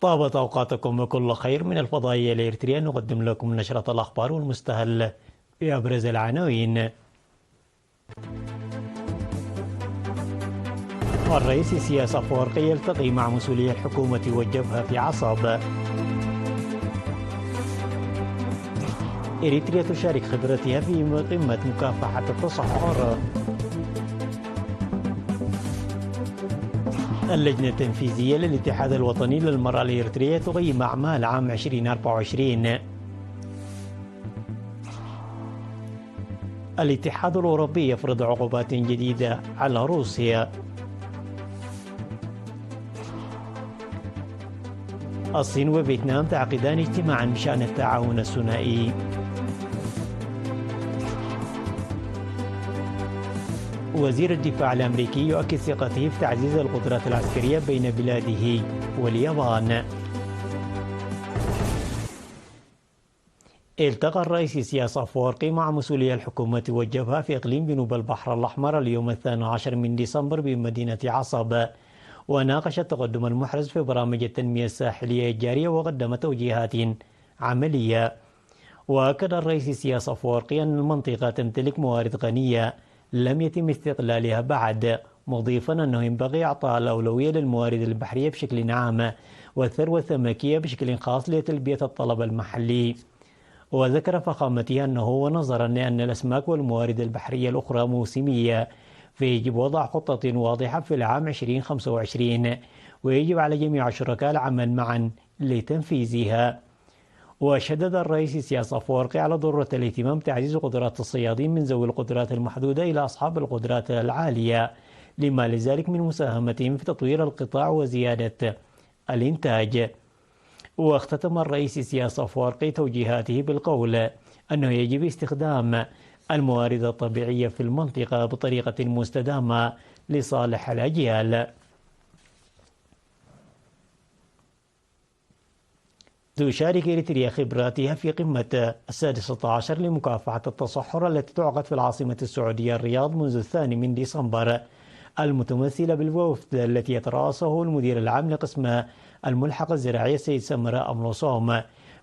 طابت أوقاتكم بكل خير. من الفضائية الإريترية نقدم لكم نشرة الأخبار والمستهل بأبرز العناوين. الرئيس السياسي أفورقي يلتقي مع مسؤولي الحكومة والجبهة في عصب. إريتريا تشارك خبرتها في قمة مكافحة التصحر. اللجنة التنفيذية للاتحاد الوطني للمرأة الإريترية تقيم أعمال عام 2024. الاتحاد الأوروبي يفرض عقوبات جديدة على روسيا. الصين وفيتنام تعقدان اجتماعا بشأن التعاون الثنائي. وزير الدفاع الأمريكي يؤكد ثقته في تعزيز القدرات العسكرية بين بلاده واليابان. التقى الرئيس السياسي أفورقي مع مسؤولي الحكومة والجبهة في إقليم جنوب البحر الأحمر اليوم 12 من ديسمبر بمدينة عصب، وناقش التقدم المحرز في برامج التنمية الساحلية الجارية وقدم توجيهات عملية. وأكد الرئيس السياسي أفورقي أن المنطقة تمتلك موارد غنية لم يتم استغلالها بعد، مضيفا أنه ينبغي إعطاء الأولوية للموارد البحرية بشكل عام والثروة السمكية بشكل خاص لتلبية الطلب المحلي. وذكر فخامته أنه ونظرا لأن الأسماك والموارد البحرية الأخرى موسمية فيجب وضع خطة واضحة في العام 2025، ويجب على جميع الشركاء العمل معا لتنفيذها. وشدد الرئيس السياسي أفورقي على ضرورة الاهتمام بتعزيز قدرات الصيادين من ذوي القدرات المحدودة إلى أصحاب القدرات العالية، لما لذلك من مساهمتهم في تطوير القطاع وزيادة الإنتاج. واختتم الرئيس السياسي أفورقي توجيهاته بالقول أنه يجب استخدام الموارد الطبيعية في المنطقة بطريقة مستدامة لصالح الأجيال. تشارك إريتريا خبراتها في قمة 16 لمكافحة التصحر التي تعقد في العاصمة السعودية الرياض منذ 2 من ديسمبر، المتمثلة بالوفد التي يترأسه المدير العام لقسم الملحقة الزراعية السيد سمراء أمروسوم،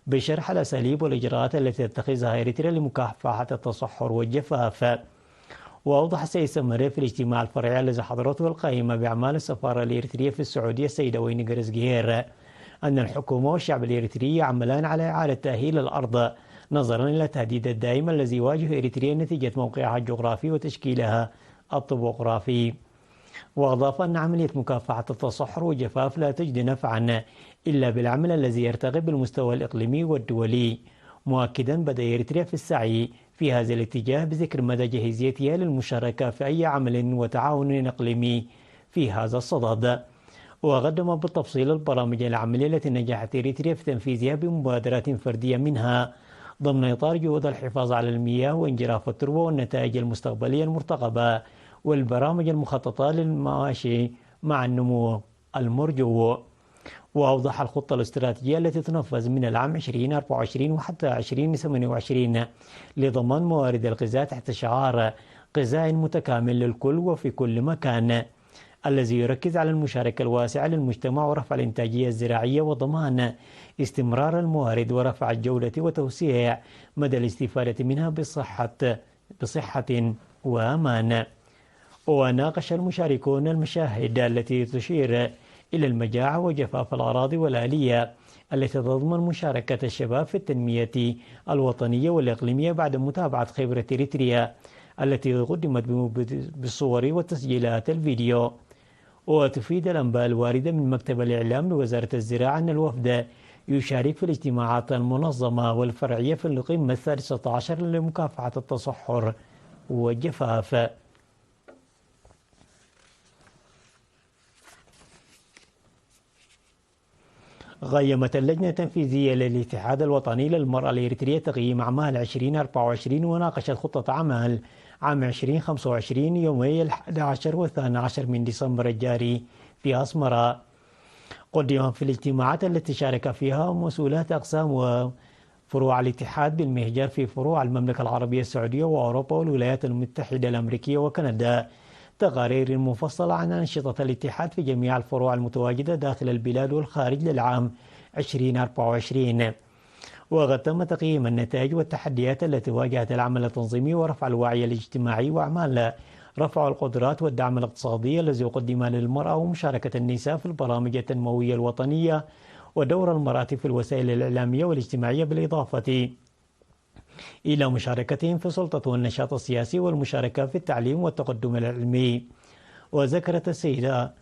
بشرح الأساليب والإجراءات التي تتخذها إريتريا لمكافحة التصحر والجفاف. وأوضح السيد سمراء في الاجتماع الفرعي الذي حضرته القائمة بأعمال السفارة الإريترية في السعودية السيدة ويني غير أن الحكومة والشعب الإريتري يعملان على إعادة تأهيل الأرض نظرا إلى التهديد الدائم الذي يواجه إريتريا نتيجة موقعها الجغرافي وتشكيلها الطبوغرافي. وأضاف أن عملية مكافحة التصحر والجفاف لا تجدي نفعا إلا بالعمل الذي يرتقي بالمستوى الإقليمي والدولي، مؤكدا بدء إريتريا في السعي في هذا الاتجاه بذكر مدى جاهزيتها للمشاركة في أي عمل وتعاون إقليمي في هذا الصدد. وقدم بالتفصيل البرامج العملية التي نجحت إريتريا في تنفيذها بمبادرات فردية منها ضمن إطار جهود الحفاظ على المياه وانجراف التربة والنتائج المستقبلية المرتقبة والبرامج المخططة للمواشي مع النمو المرجو. وأوضح الخطة الاستراتيجية التي تنفذ من العام 2024 وحتى 2028 لضمان موارد الغذاء تحت شعار غذاء متكامل للكل وفي كل مكان، الذي يركز على المشاركة الواسعة للمجتمع ورفع الإنتاجية الزراعية وضمان استمرار الموارد ورفع الجودة وتوسيع مدى الاستفادة منها بصحة وأمان. وناقش المشاركون المشاهد التي تشير إلى المجاعة وجفاف الأراضي والآلية التي تضمن مشاركة الشباب في التنمية الوطنية والإقليمية بعد متابعة خبرة إريتريا التي قدمت بالصور وتسجيلات الفيديو. وتفيد الأنباء الواردة من مكتب الإعلام لوزارة الزراعة أن الوفد يشارك في الاجتماعات المنظمة والفرعية في القمة 16 لمكافحة التصحر والجفاف. قيمت اللجنة التنفيذية للاتحاد الوطني للمرأة الإريترية تقييم أعمال 2024 وناقشت خطة أعمال عام 2025 يومي 11 و 12 من ديسمبر الجاري في أسمرة. قدم في الاجتماعات التي شارك فيها مسؤولات أقسام وفروع الاتحاد بالمهجر في فروع المملكة العربية السعودية وأوروبا والولايات المتحدة الأمريكية وكندا تقارير مفصلة عن أنشطة الاتحاد في جميع الفروع المتواجدة داخل البلاد والخارج للعام 2024. وقد تم تقييم النتائج والتحديات التي واجهت العمل التنظيمي ورفع الوعي الاجتماعي وأعمال رفع القدرات والدعم الاقتصادي الذي قدم للمرأة ومشاركة النساء في البرامج التنموية الوطنية ودور المرأة في الوسائل الإعلامية والاجتماعية، بالإضافة إلى مشاركتهم في السلطة والنشاط السياسي والمشاركة في التعليم والتقدم العلمي. وذكرت السيدة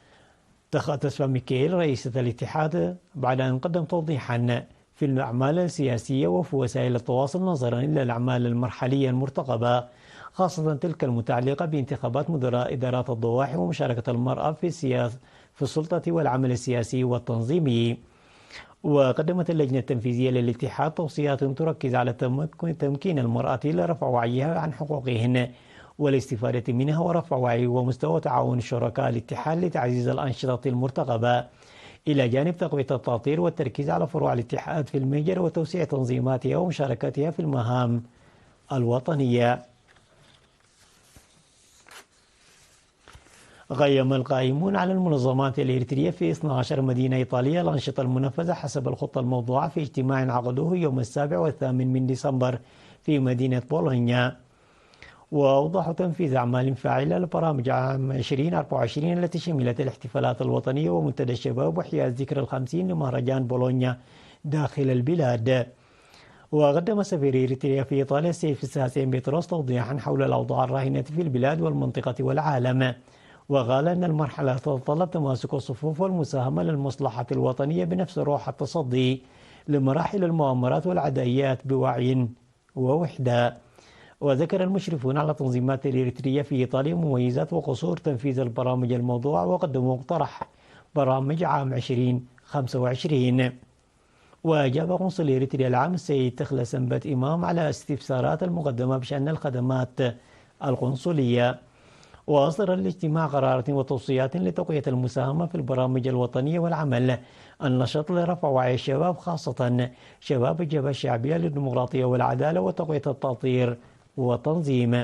تسفا ميكيل رئيسة الاتحاد بعد أن قدم توضيحا في الأعمال السياسية وفي وسائل التواصل نظرا إلى الأعمال المرحلية المرتقبة، خاصة تلك المتعلقة بانتخابات مدراء إدارات الضواحي ومشاركة المرأة في السلطة والعمل السياسي والتنظيمي. وقدمت اللجنة التنفيذية للاتحاد توصيات تركز على تمكين المرأة لرفع وعيها عن حقوقهن والاستفادة منها ورفع وعي ومستوى تعاون شركاء الاتحاد لتعزيز الأنشطة المرتقبة، إلى جانب تقوية التطوير والتركيز على فروع الاتحاد في المهجر وتوسيع تنظيماتها ومشاركتها في المهام الوطنية. قيم القائمون على المنظمات الإريترية في 12 مدينة إيطالية الأنشطة المنفذة حسب الخطة الموضوعة في اجتماع عقدوه يوم 7 و8 من ديسمبر في مدينة بولونيا. وأوضحوا تنفيذ أعمال فاعلة لبرامج عام 2024 التي شملت الاحتفالات الوطنية ومنتدى الشباب وحياز ذكرى ال50 لمهرجان بولونيا داخل البلاد. وقدم سفير إريتريا في إيطاليا السيف الساسين بيتروس توضيحا حول الأوضاع الراهنة في البلاد والمنطقة والعالم، وقال أن المرحلة تتطلب تماسك الصفوف والمساهمة للمصلحة الوطنية بنفس روح التصدي لمراحل المؤامرات والعدائيات بوعي ووحدة. وذكر المشرفون على تنظيمات الإريترية في إيطاليا مميزات وقصور تنفيذ البرامج الموضوعة، وقدموا مقترح برامج عام 2025. وأجاب قنصل إريتريا العام السيد تخلى سنبت إمام على استفسارات المقدمة بشأن الخدمات القنصلية. وأصدر الاجتماع قرارات وتوصيات لتقوية المساهمة في البرامج الوطنية والعمل النشط لرفع وعي الشباب، خاصة شباب الجبهة الشعبية للديمقراطية والعدالة وتقوية التطوير والتنظيم.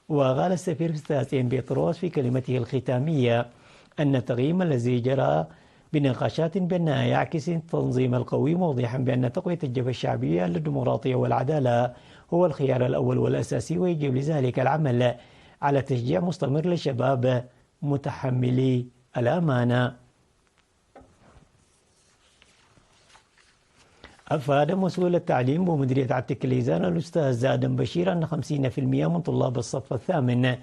وقال السفير ستاسين بيتروس في كلمته الختامية أن التقييم الذي جرى بنقاشات بيننا يعكس التنظيم القوي، موضحا بأن تقوية الجبهة الشعبية للديمقراطية والعدالة هو الخيار الأول والأساسي، ويجب لذلك العمل على تشجيع مستمر للشباب متحملي الأمانة. أفاد مسؤول التعليم بمديرية عتيكليزان الأستاذ آدم بشير أن 50% من طلاب الصف الثامن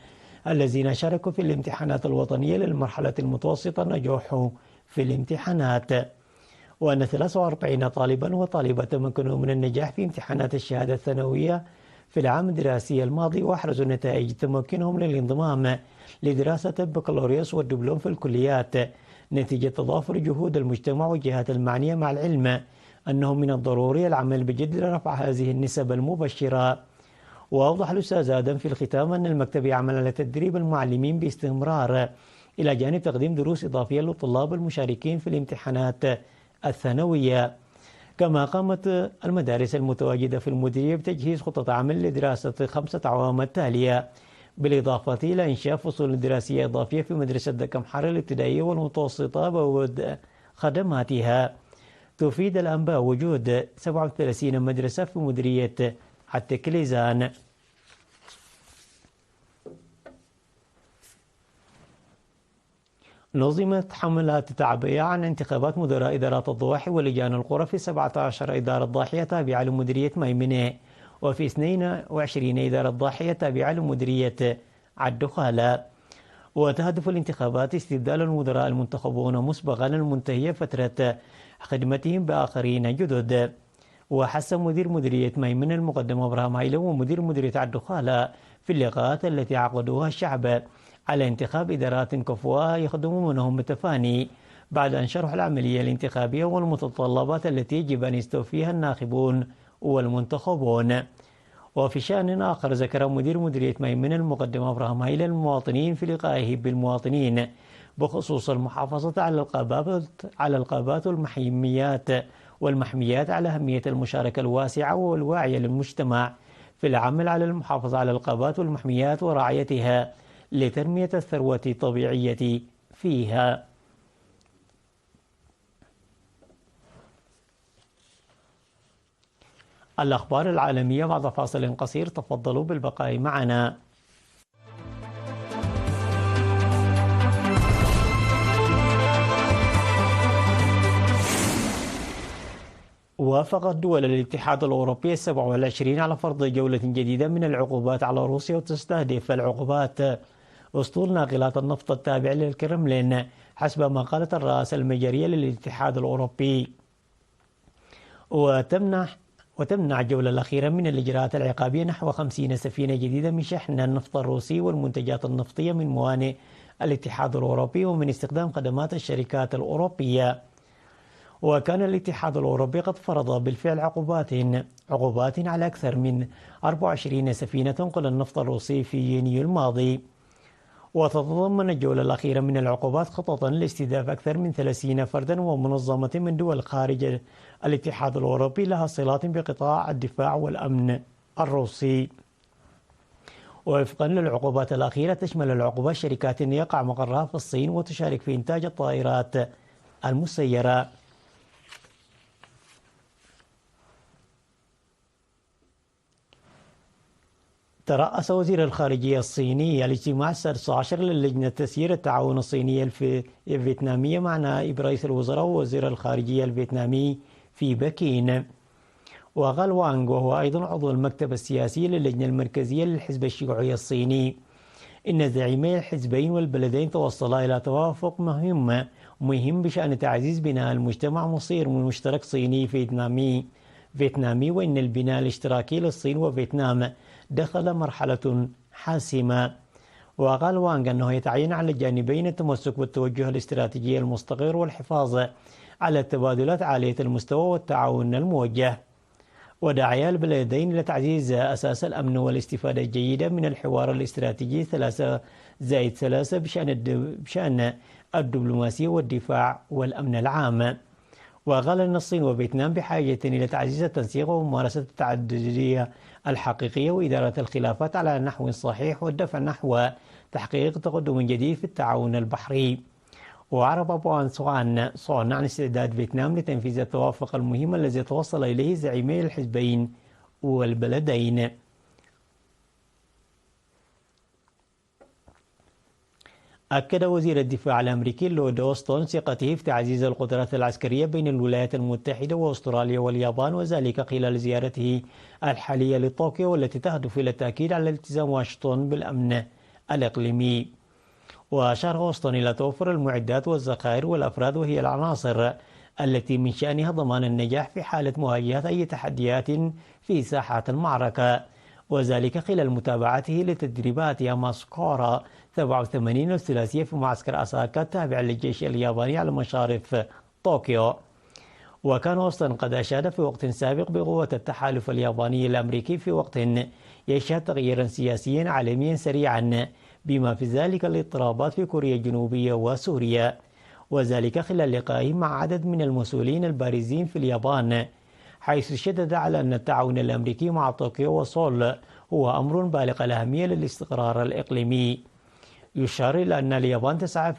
الذين شاركوا في الامتحانات الوطنية للمرحلة المتوسطة نجحوا في الامتحانات، وأن 43 طالبا وطالبة تمكنوا من النجاح في امتحانات الشهادة الثانوية في العام الدراسي الماضي، وأحرزوا نتائج تمكنهم للانضمام لدراسة البكالوريوس والدبلوم في الكليات نتيجة تضافر جهود المجتمع والجهات المعنية، مع العلم أنه من الضروري العمل بجد لرفع هذه النسب المبشرة. وأوضح الأستاذ آدم في الختام أن المكتب يعمل على تدريب المعلمين باستمرار، إلى جانب تقديم دروس إضافية للطلاب المشاركين في الامتحانات الثانوية. كما قامت المدارس المتواجدة في المديرية بتجهيز خطة عمل لدراسة 5 أعوام التالية، بالإضافة إلى إنشاء فصول دراسية إضافية في مدرسة دكمحر الابتدائية والمتوسطة بوجود خدماتها. تفيد الأنباء وجود 37 مدرسة في مديرية عتيكليزان. نظمت حملات تعبئة عن انتخابات مدراء إدارات الضواحي ولجان القرى في 17 إدارة ضاحية تابعة لمديرية ميمنة، وفي 22 إدارة ضاحية تابعة لمديرية الدخالة. وتهدف الانتخابات استبدال المدراء المنتخبون مسبقا المنتهية فترة خدمتهم بآخرين جدد. وحث مدير مديرية ميمنة المقدم إبراهيم هايلم ومدير مديرية الدخالة في اللقاءات التي عقدوها الشعب على انتخاب إدارات كفؤة يخدموا منهم بتفاني، بعد أن شرحوا العملية الانتخابية والمتطلبات التي يجب أن يستوفيها الناخبون والمنتخبون. وفي شأن آخر ذكر مدير مديرية ميمنة المقدم إبراهيم هايلم المواطنين في لقائه بالمواطنين بخصوص المحافظة على الغابات والمحميات على أهمية المشاركة الواسعة والواعية للمجتمع في العمل على المحافظة على الغابات والمحميات ورعايتها لتنمية الثروة الطبيعية فيها. الأخبار العالمية بعد فاصل قصير، تفضلوا بالبقاء معنا. وافقت دول الاتحاد الأوروبي 27 على فرض جولة جديدة من العقوبات على روسيا، وتستهدف العقوبات أسطول ناقلات النفط التابع للكرملين حسب ما قالت الرئاسة المجرية للاتحاد الأوروبي، وتمنع الجولة الأخيرة من الإجراءات العقابية نحو 50 سفينة جديدة من شحن النفط الروسي والمنتجات النفطية من موانئ الاتحاد الأوروبي ومن استخدام خدمات الشركات الأوروبية. وكان الاتحاد الأوروبي قد فرض بالفعل عقوبات على أكثر من 24 سفينة تنقل النفط الروسي في يونيو الماضي. وتتضمن الجولة الأخيرة من العقوبات خططا لاستهداف أكثر من 30 فردا ومنظمة من دول خارج الاتحاد الأوروبي لها صلات بقطاع الدفاع والأمن الروسي. ووفقا للعقوبات الأخيرة، تشمل العقوبات شركات يقع مقرها في الصين وتشارك في إنتاج الطائرات المسيرة. ترأس وزير الخارجية الصيني الاجتماع السادس عشر للجنة تسيير التعاون الصينية الفيتنامية مع نائب رئيس الوزراء ووزير الخارجية الفيتنامي في بكين. وقال وانغ، وهو أيضا عضو المكتب السياسي للجنة المركزية للحزب الشيوعي الصيني، إن زعيمي الحزبين والبلدين توصلا إلى توافق مهم بشأن تعزيز بناء المجتمع مصير مشترك صيني فيتنامي، وإن البناء الاشتراكي للصين وفيتنام دخل مرحلة حاسمة. وقال وانغ أنه يتعين على الجانبين التمسك بالتوجه الاستراتيجي المستقر والحفاظ على التبادلات عالية المستوى والتعاون الموجه. ودعا البلدين إلى تعزيز أساس الأمن والاستفادة الجيدة من الحوار الاستراتيجي 3+3 بشأن الدبلوماسية والدفاع والأمن العام. وقال أن الصين وفيتنام بحاجة إلى تعزيز التنسيق وممارسة التعددية الحقيقية وإدارة الخلافات على نحو صحيح والدفع نحو تحقيق تقدم جديد في التعاون البحري. وأعرب بوان سوان عن استعداد فيتنام لتنفيذ التوافق المهم الذي توصل إليه زعيمي الحزبين والبلدين. أكد وزير الدفاع الأمريكي لورد أوستون ثقته في تعزيز القدرات العسكرية بين الولايات المتحدة وأستراليا واليابان، وذلك خلال زيارته الحالية لطوكيو والتي تهدف إلى التأكيد على التزام واشنطن بالأمن الإقليمي. وأشار أوستون إلى توفر المعدات والذخائر والأفراد، وهي العناصر التي من شأنها ضمان النجاح في حالة مواجهة أي تحديات في ساحات المعركة، وذلك خلال متابعته لتدريبات ياماسكورا 87 الثلاثية في معسكر أساكا التابع للجيش الياباني على مشارف طوكيو. وكان أوستن قد أشاد في وقت سابق بقوة التحالف الياباني الأمريكي في وقت يشهد تغييرا سياسيا عالميا سريعا، بما في ذلك الاضطرابات في كوريا الجنوبية وسوريا، وذلك خلال لقائه مع عدد من المسؤولين البارزين في اليابان، حيث شدد على أن التعاون الأمريكي مع طوكيو وسول هو أمر بالغ الأهمية للاستقرار الإقليمي. يشار إلى أن اليابان تسعى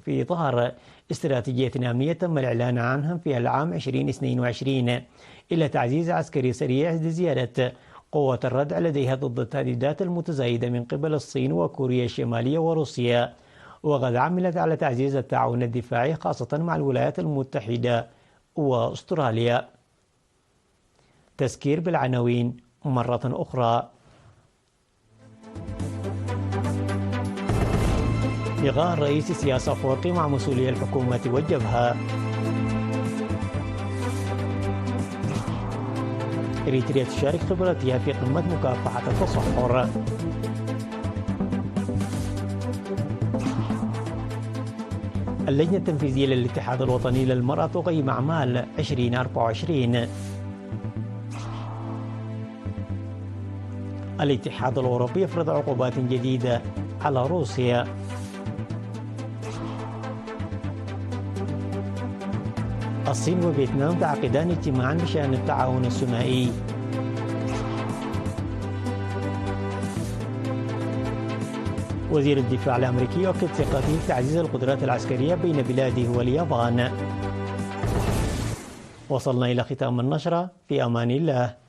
في إطار استراتيجية أمنية تم الإعلان عنها في العام 2022 إلى تعزيز عسكري سريع لزيادة قوة الردع لديها ضد التهديدات المتزايدة من قبل الصين وكوريا الشمالية وروسيا. وقد عملت على تعزيز التعاون الدفاعي خاصة مع الولايات المتحدة وأستراليا. تذكير بالعناوين مرة أخرى. لقاء الرئيس إسياس أفورقي مع مسؤولي الحكومة والجبهة. إريتريا تشارك خبراتها في قمة مكافحة التصحر. اللجنة التنفيذية للاتحاد الوطني للمرأة تقيم أعمال 2024. الاتحاد الأوروبي يفرض عقوبات جديدة على روسيا. الصين وفيتنام تعقدان اجتماعا بشأن التعاون الثنائي. وزير الدفاع الأمريكي يؤكد ثقته في تعزيز القدرات العسكرية بين بلاده واليابان. وصلنا إلى ختام النشرة، في أمان الله.